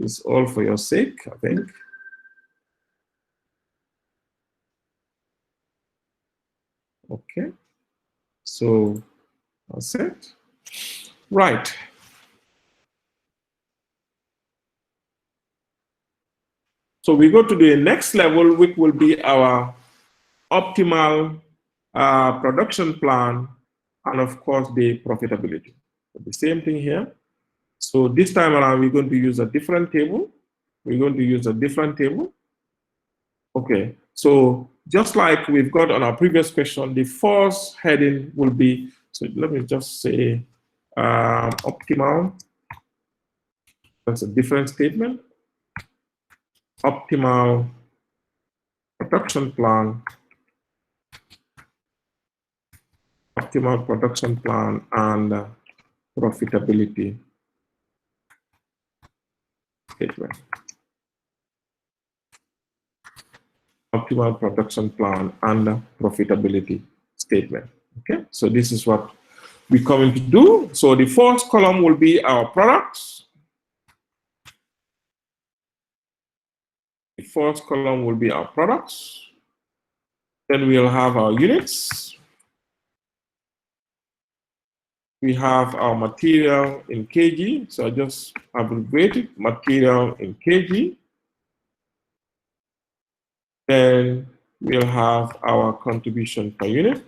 It's all for your sake, I think. Okay, so that's it. Right. So we go to the next level, which will be our optimal production plan, and of course the profitability. The same thing here. So this time around, we're going to use a different table. We're going to use a different table. Okay, so just like we've got on our previous question, the first heading will be, so let me just say optimal. That's a different statement. Optimal production plan. Optimal production plan and profitability statement. Optimal production plan and profitability statement. Okay, so this is what we're coming to do. So the first column will be our products. The first column will be our products. Then we'll have our units. We have our material in kg. So I just abbreviated material in kg. Then we'll have our contribution per unit.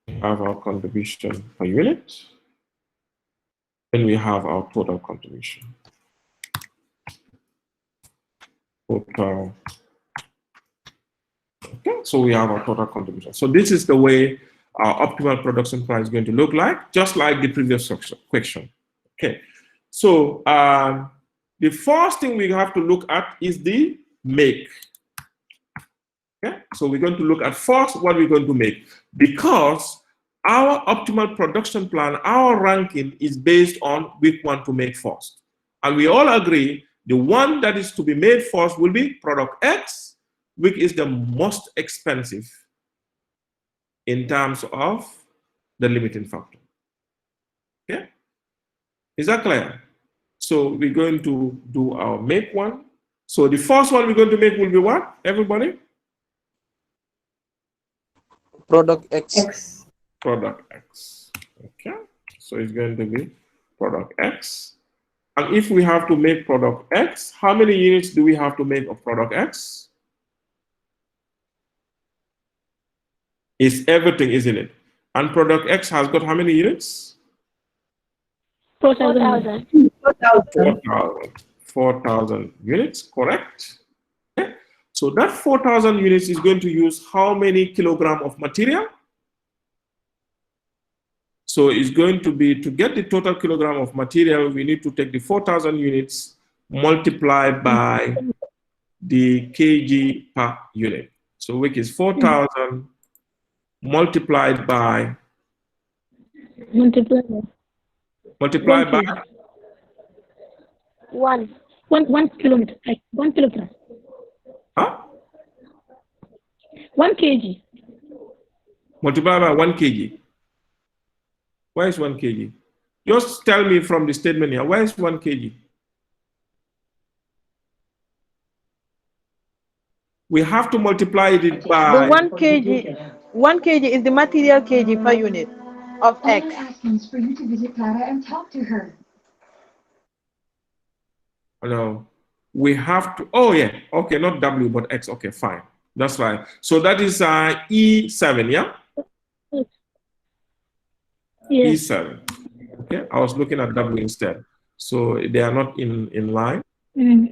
We have our contribution per unit. Then we have our total contribution. Total. Okay, so we have our total contribution. So this is the way our optimal production plan is going to look like, just like the previous question. Okay, so the first thing we have to look at is the make. Okay, so we're going to look at first what we're going to make, because our optimal production plan, our ranking is based on which one to make first. And we all agree the one that is to be made first will be product X, which is the most expensive in terms of the limiting factor. Okay, is that clear? So we're going to do our make one. So the first one we're going to make will be what, everybody? Product X. Product X. Okay, so it's going to be product X. And if we have to make product X, how many units do we have to make of product X? It's everything, isn't it? And product X has got how many units? 4,000. 4,000 units, correct? Okay. So that 4,000 units is going to use how many kilogram of material? So it's going to be, to get the total kilogram of material, we need to take the 4,000 units multiplied by the kg per unit. So which is 4,000 multiplied by multiplied by 1 kilometer, 1 kilogram. Huh? 1 kg. Multiplied by 1 kg. Why is 1 kg? Just tell me from the statement here, why is 1 kg? We have to multiply it by... The 1 kg is the material kg per unit of X. For you to visit Clara and talk to her. No, we have to, oh yeah, okay, not W, but X, okay, fine. That's right. So that is E7, yeah? Yes. E7. Okay, I was looking at W instead. So they are not in line.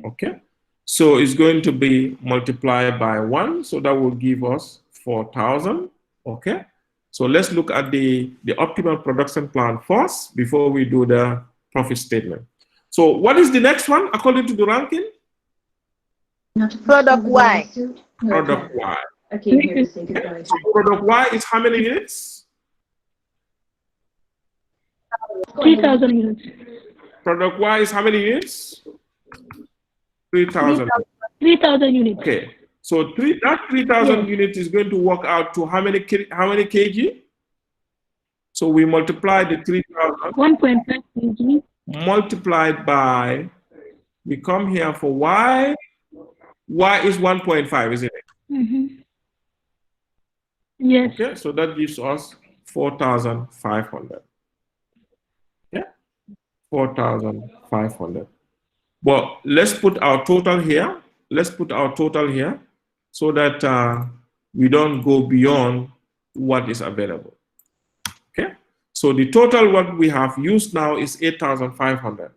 Okay. So it's going to be multiplied by 1. So that will give us 4,000. Okay. So let's look at the optimal production plan first before we do the profit statement. So what is the next one according to the ranking? Product Y. Product Y. I came here to say goodbye. So product Y is how many units? 3,000 units. Product Y is how many units? 3,000. 3,000 units. Okay. So that 3,000 units is going to work out to how many kg? So we multiply the 3,000 1.5 kg. multiplied by, we come here for Y. Y is 1.5, isn't it? Mm-hmm. Yes. Okay, so that gives us 4,500. Yeah, 4,500. Well, let's put our total here. Let's put our total here so that we don't go beyond what is available. Okay, so the total what we have used now is 8,500.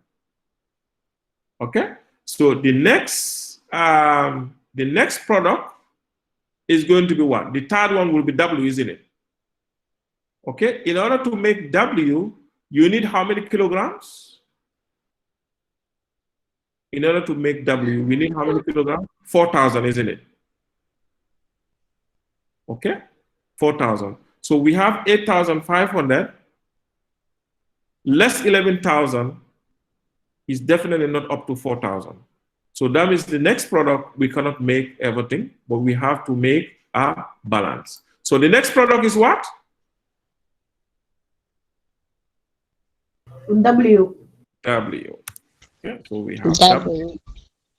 Okay, so the next product is going to be what? The third one will be W, isn't it? Okay, in order to make W, you need how many kilograms? In order to make W, we need how many kilograms? 4,000, isn't it? Okay, 4,000. So we have 8,500 less 11,000 is definitely not up to 4,000. So that means the next product, we cannot make everything, but we have to make a balance. So the next product is what? W. W. Okay, so we have W. W.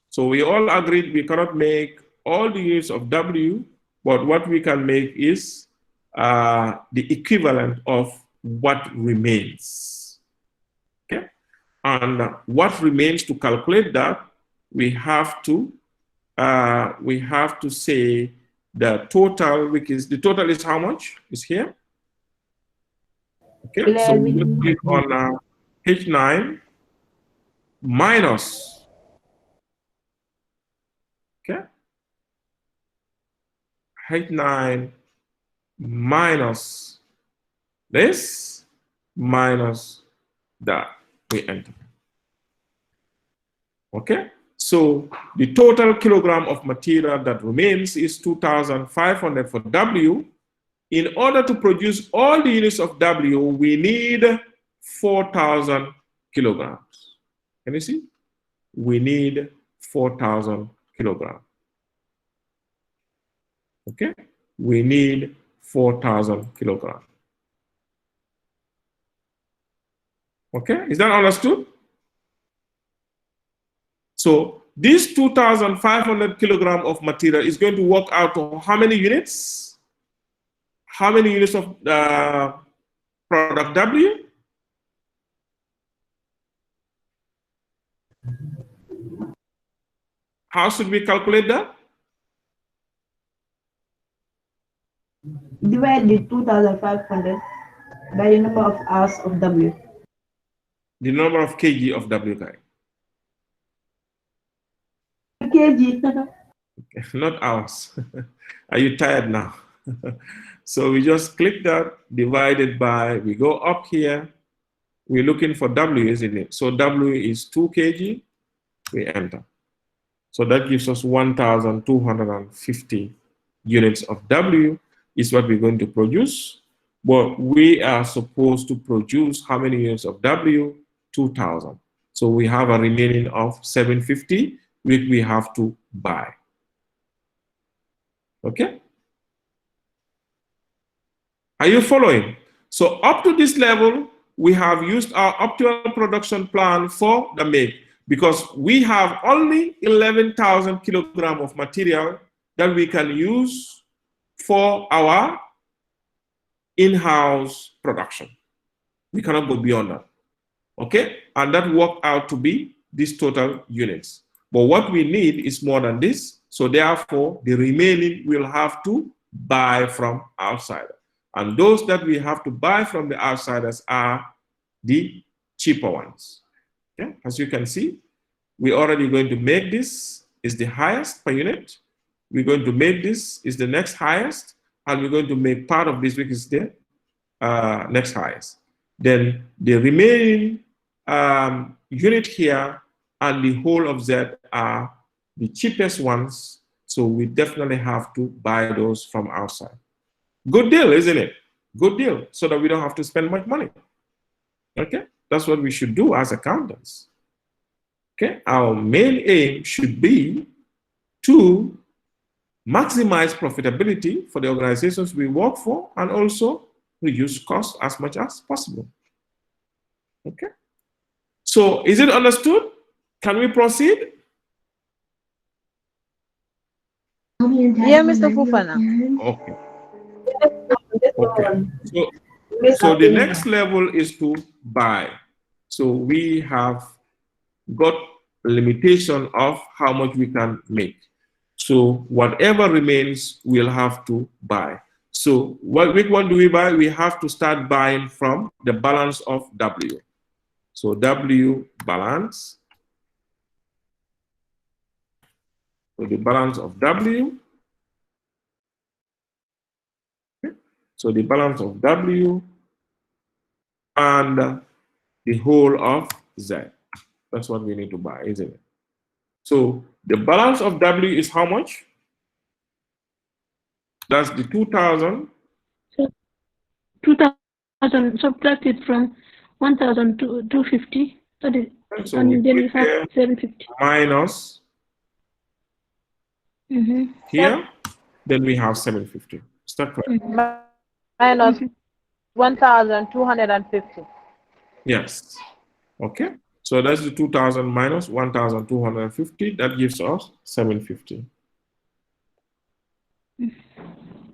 So we all agreed we cannot make all the units of W, but what we can make is the equivalent of what remains. Okay, and what remains to calculate that, we have to say the total, which is the total is how much? Is here. Okay, so we will click on H9 minus. Okay, H9 minus this minus that. We enter. Okay, so the total kilogram of material that remains is 2,500 for W. In order to produce all the units of W, we need 4,000 kilograms. Can you see? We need 4,000 kilograms. Okay, we need 4,000 kilograms. Okay, is that understood? So this 2,500 kilogram of material is going to work out to how many units? How many units of product W? How should we calculate that? Divide the 2,500 by the number of hours of W. The number of kg of W, guy. Kg. Not hours. Are you tired now? So we just click that, divided by, we go up here, we're looking for W, isn't it? So W is 2 kg, we enter. So that gives us 1,250 units of W is what we're going to produce. But we are supposed to produce how many units of W? 2,000. So we have a remaining of 750, which we have to buy. Okay? Are you following? So up to this level, we have used our optimal production plan for the make, because we have only 11,000 kilograms of material that we can use for our in-house production. We cannot go beyond that. Okay? And that worked out to be these total units. But what we need is more than this. So therefore, the remaining we'll have to buy from outside. And those that we have to buy from the outsiders are the cheaper ones. Okay? As you can see, we're already going to make this is the highest per unit. We're going to make this is the next highest, and we're going to make part of this, which is the next highest. Then the remaining unit here and the whole of Z are the cheapest ones. So we definitely have to buy those from outside. Good deal, isn't it? Good deal, so that we don't have to spend much money. Okay, that's what we should do as accountants. Okay, our main aim should be to maximize profitability for the organizations we work for and also reduce costs as much as possible. Okay. So is it understood? Can we proceed? Yeah, Mr. Fufana. Okay. Okay. So the next level is to buy. So we have got a limitation of how much we can make. So whatever remains, we'll have to buy. So which one do we buy? We have to start buying from the balance of W. So W balance. So the balance of W. Okay. So the balance of W and the whole of Z. That's what we need to buy, isn't it? So the balance of W is how much? That's the 2,000. So 2,000 subtracted from 1,250. That is, So and then we we have 750. minus Mm-hmm. here, then we have 750. Is that correct? Mm-hmm. Minus 1,250. Yes. Okay. So that's the 2,000 minus 1,250. That gives us 750.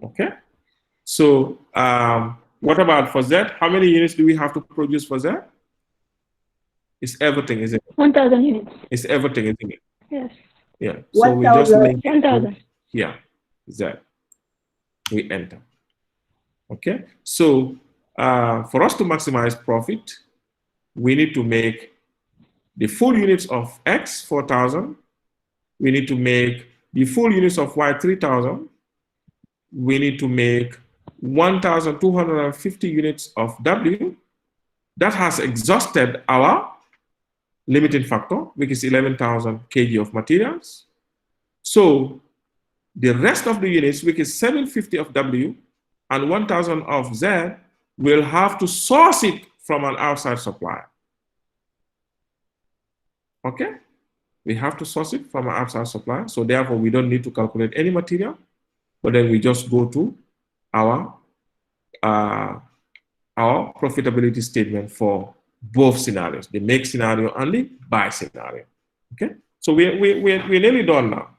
Okay. So what about for Z? How many units do we have to produce for Z? It's everything, isn't it? 1,000 units. It's everything, isn't it? Yes. Yeah. So we just link it 1,000. here. Z. We enter. Okay. So for us to maximize profit, we need to make the full units of X 4,000. We need to make the full units of Y 3,000. We need to make 1,250 units of W. That has exhausted our limiting factor, which is 11,000 kg of materials. So the rest of the units, which is 750 of W and 1,000 of Z, will have to source it from an outside supplier. Okay? We have to source it from an outside supplier. So therefore, we don't need to calculate any material, but then we just go to our profitability statement for both scenarios, the make scenario and the buy scenario. Okay? So we're nearly done now.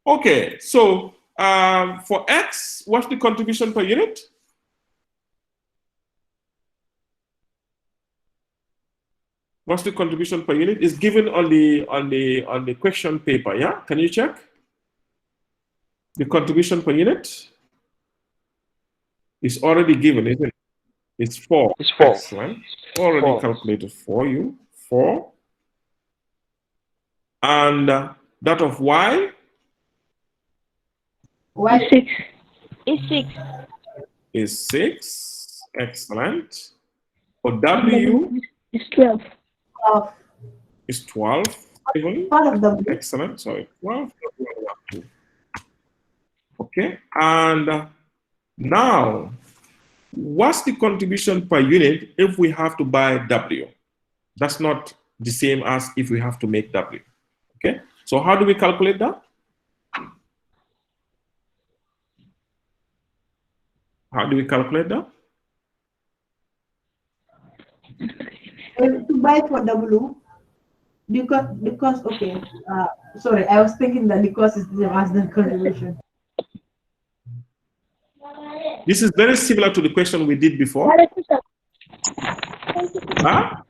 Okay, so for X, what's the contribution per unit? What's the contribution per unit? Is given on the question paper, yeah? Can you check? The contribution per unit is already given, isn't it? It's 4. It's 4. Excellent. Already 4. calculated for you. 4. And that of Y? Six. Is 6. Excellent. For W? It's 12. Is 12. Even? Excellent. Sorry. 12. Okay. And now, what's the contribution per unit if we have to buy W? That's not the same as if we have to make W. Okay. So how do we calculate that? How do we calculate that? To buy for W, because okay, sorry, I was thinking that the cost is the same as the contribution. This is very similar to the question we did before. Huh?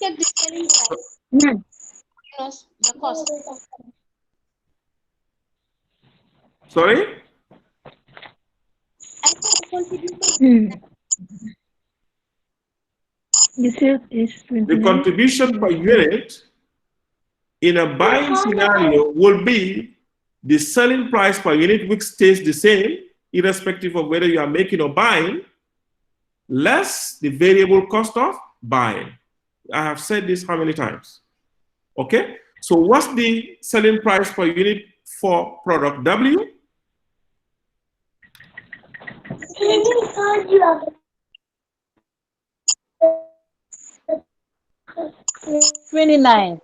Check the selling price minus the cost. Sorry? I said the contribution. The sales is The 29. contribution per unit in a buying scenario will be the selling price per unit, which stays the same, irrespective of whether you are making or buying, less the variable cost of buying. I have said this how many times? Okay? So what's the selling price per unit for product W? 29.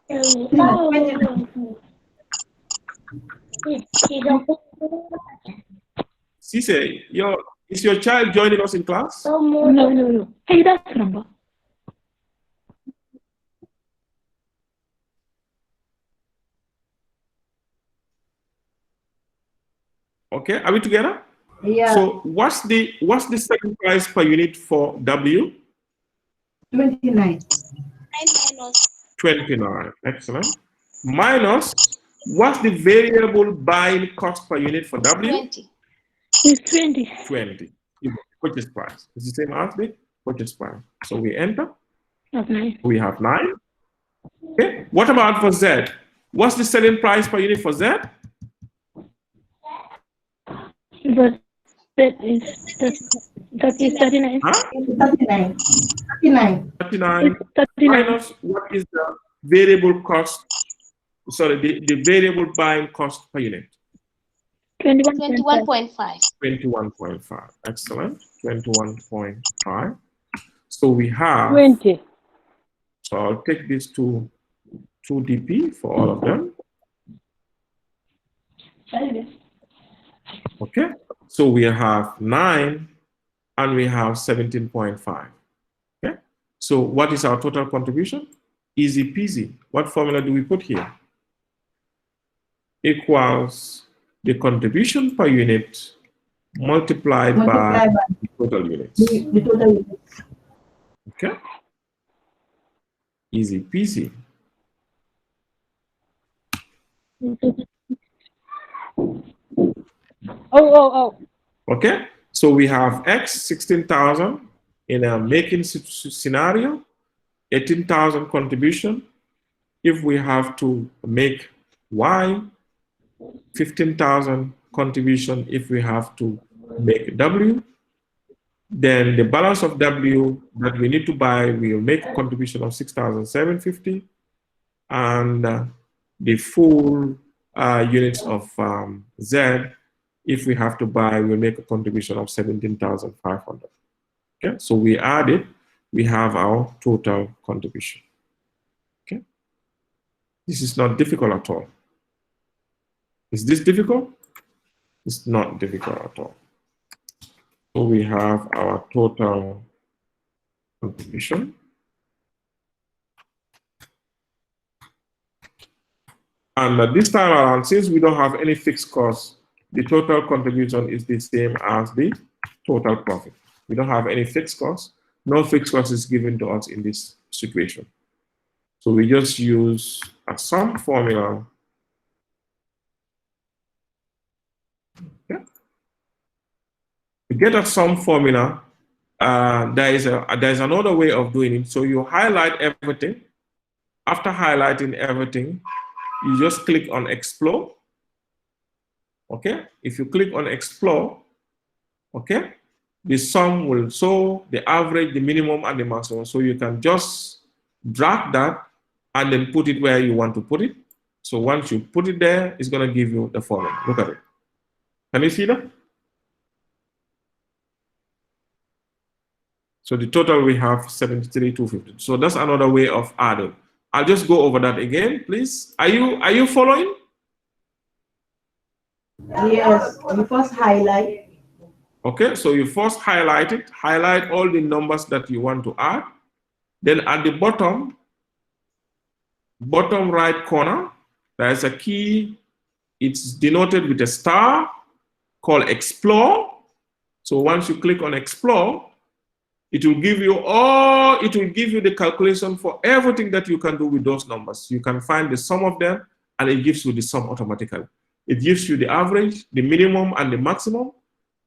Cisse, your Is your child joining us in class? No. Hey, that's number. Okay, are we together? Yeah. So what's the selling price per unit for W? 29. 29. Excellent. Minus, what's the variable buying cost per unit for W? 20. It's 20. 20. Purchase price. It's the same as the purchase price. So we enter. That's 9. We have 9. Okay. What about for Z? What's the selling price per unit for Z? But that is 39. Huh? 39. 39. 39. It's 39. Minus, what is the variable cost? Sorry, the variable buying cost per unit? 21.5. 21.5. Excellent. 21.5. So we have 20. So I'll take this to 2dp for all of them. Okay. So we have 9 and we have 17.5. Okay. So what is our total contribution? Easy peasy. What formula do we put here? Equals the contribution per unit multiplied by the total units. The total units. Okay. Easy peasy. Oh. Okay. So we have X 16,000 in a making scenario, 18,000 contribution. If we have to make Y, 15,000 contribution if we have to make W, then the balance of W that we need to buy will make a contribution of 6,750, and the full units of Z, if we have to buy, will make a contribution of 17,500. Okay, so we add it, we have our total contribution. Okay, this is not difficult at all. Is this difficult? It's not difficult at all. So we have our total contribution. And this time around, since we don't have any fixed costs, the total contribution is the same as the total profit. We don't have any fixed costs. No fixed cost is given to us in this situation. So we just use a sum formula. Okay. To get a sum formula, there is another way of doing it. So you highlight everything. After highlighting everything, you just click on Explore. Okay, if you click on Explore, okay, the sum will show the average, the minimum, and the maximum. So you can just drag that and then put it where you want to put it. So once you put it there, it's going to give you the formula. Look at it. Can you see that? So the total we have 73,250. So that's another way of adding. I'll just go over that again, please. Are you following? Yes, you first highlight. Okay, so you first highlight it, highlight all the numbers that you want to add. Then at the bottom right corner, there is a key. It's denoted with a star called Explore. So once you click on Explore, it will give you the calculation for everything that you can do with those numbers. You can find the sum of them, and it gives you the sum automatically. It gives you the average, the minimum, and the maximum,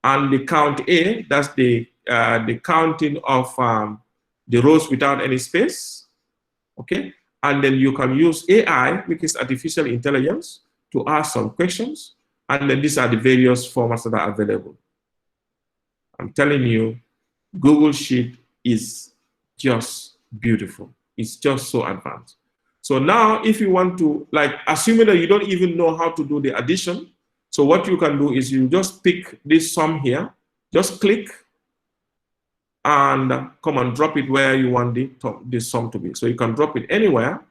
and the count A. That's the counting of the rows without any space. Okay, and then you can use AI, which is artificial intelligence, to ask some questions, and then these are the various formats that are available. I'm telling you, Google Sheet is just beautiful. It's just so advanced. So now if you want to, like, assuming that you don't even know how to do the addition, so what you can do is you just pick this sum here, just click and come and drop it where you want the sum to be. So you can drop it anywhere,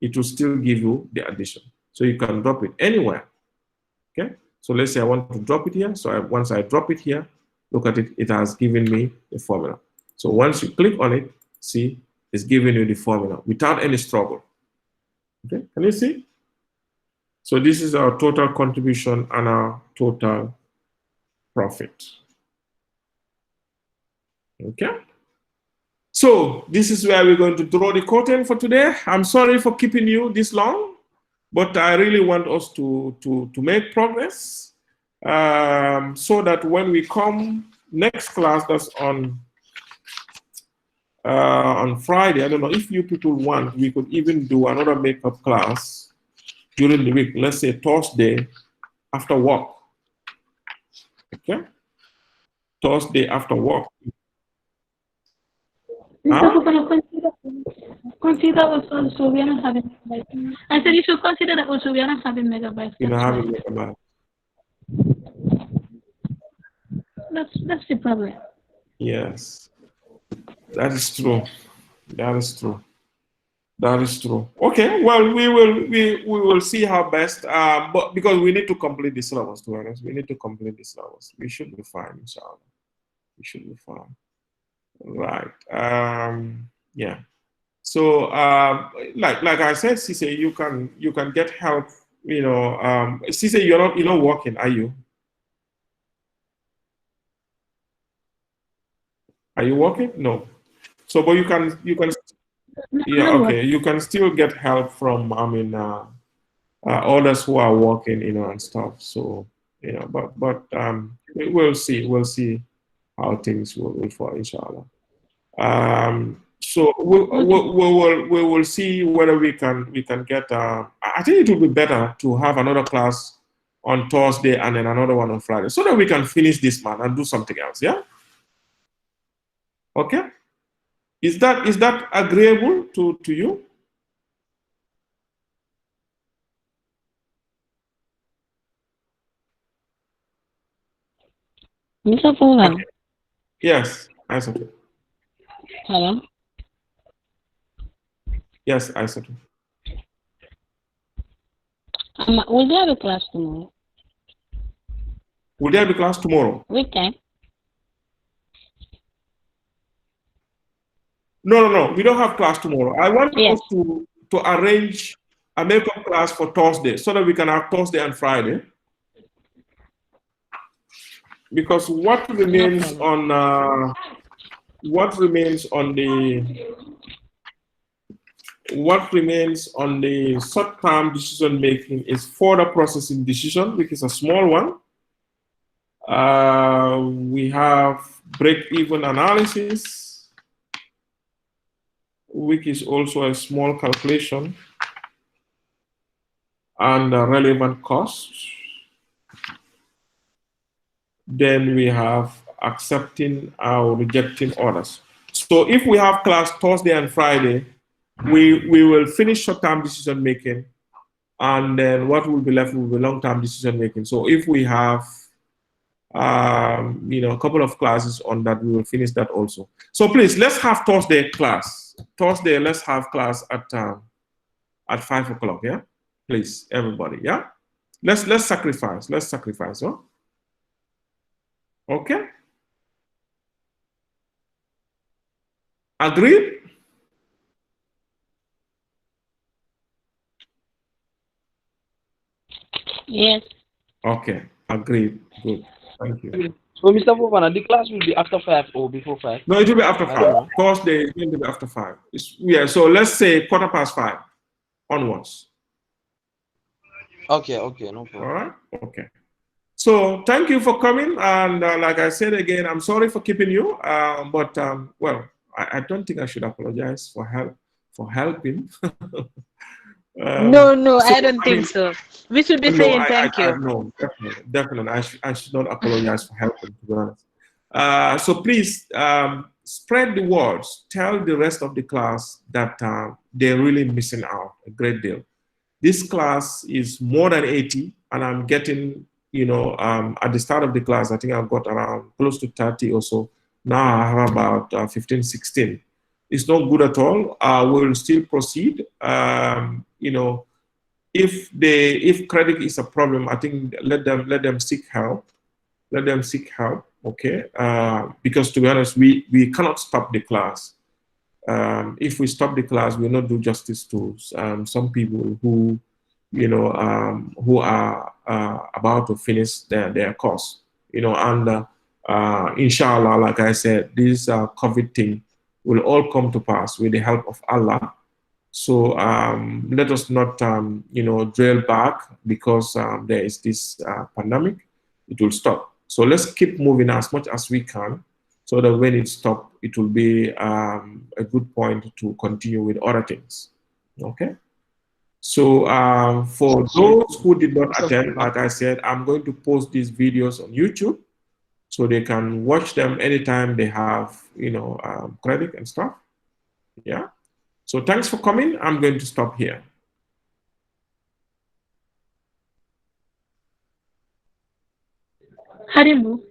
it will still give you the addition. So you can drop it anywhere, okay? So let's say I want to drop it here. So once I drop it here, look at it, it has given me the formula. So once you click on it, see, it's giving you the formula without any struggle. Okay, can you see? So this is our total contribution and our total profit. Okay. So this is where we're going to draw the curtain for today. I'm sorry for keeping you this long, but I really want us to make progress so that when we come next class, that's on Friday. I don't know if you people want, we could even do another makeup class during the week. Let's say Thursday after work. Okay, Thursday after work. Consider also we are not having megabytes. I said you should consider that also we are not having megabytes. You know, having megabytes. That's the problem. Yes, that is true. That is true. That is true. Okay, well, we will see how best. But because we need to complete this syllabus, to be honest, we need to complete this syllabus. We should be fine, inshallah. We should be fine. Right. Yeah. So, like I said, Cisse, you can get help. You know, Cisse, you're not working, are you? Are you working? No. So, but you can. Yeah. Okay. You can still get help from. I mean, others who are working, you know, and stuff. So, you know, but we'll see. We'll see how things will fall, inshallah. So we will see whether we can get. I think it would be better to have another class on Thursday and then another one on Friday, so that we can finish this month and do something else. Yeah. Okay. Is that agreeable to you? Mr. Fuller. Okay. Yes, I said it. Hello. Yes, I said it. Will there be a class tomorrow? Will there be class tomorrow? Which time? No. We don't have class tomorrow. I want Yes. us to arrange a makeup class for Thursday so that we can have Thursday and Friday. Because what remains on the short-term decision making is further processing decision, which is a small one. We have break-even analysis, which is also a small calculation, and relevant costs. Then we have accepting or rejecting orders. So if we have class Thursday and Friday, we will finish short-term decision making, and then what will be left will be long-term decision making. So if we have a couple of classes on that, we will finish that also. So please, let's have Thursday class. Thursday, let's have class at 5 o'clock. Yeah, please, everybody. Yeah, let's sacrifice. Let's sacrifice. Huh? Okay. Agreed? Yes. Okay. Agreed. Good. Thank you. So, Mr. Fofana, the class will be after 5 or before 5? No, it will be after 5. Thursday is going to be after 5. Yeah, so let's say 5:15 onwards. Okay, no problem. All right? Okay. So thank you for coming. And like I said again, I'm sorry for keeping you. But well, I don't think I should apologize for helping. No, I don't think so. We should be saying thank you. No, definitely. I should not apologize for helping, to be honest. So please spread the words. Tell the rest of the class that they're really missing out a great deal. This class is more than 80, and I'm getting, at the start of the class, I think I've got around close to 30 or so. Now I have about 15, 16. It's not good at all. We will still proceed. If credit is a problem, I think let them seek help. Let them seek help. Okay, because to be honest, we cannot stop the class. If we stop the class, we'll not do justice to some people who, you know, who are about to finish their course, you know, and inshallah, like I said, this COVID thing will all come to pass with the help of Allah. So let us not, you know, drill back because there is this pandemic. It will stop. So let's keep moving as much as we can, so that when it stops, it will be a good point to continue with other things. Okay. So for those who did not attend, like I said, I'm going to post these videos on YouTube, so they can watch them anytime they have, you know, credit and stuff. Yeah. So thanks for coming. I'm going to stop here. Harimbu.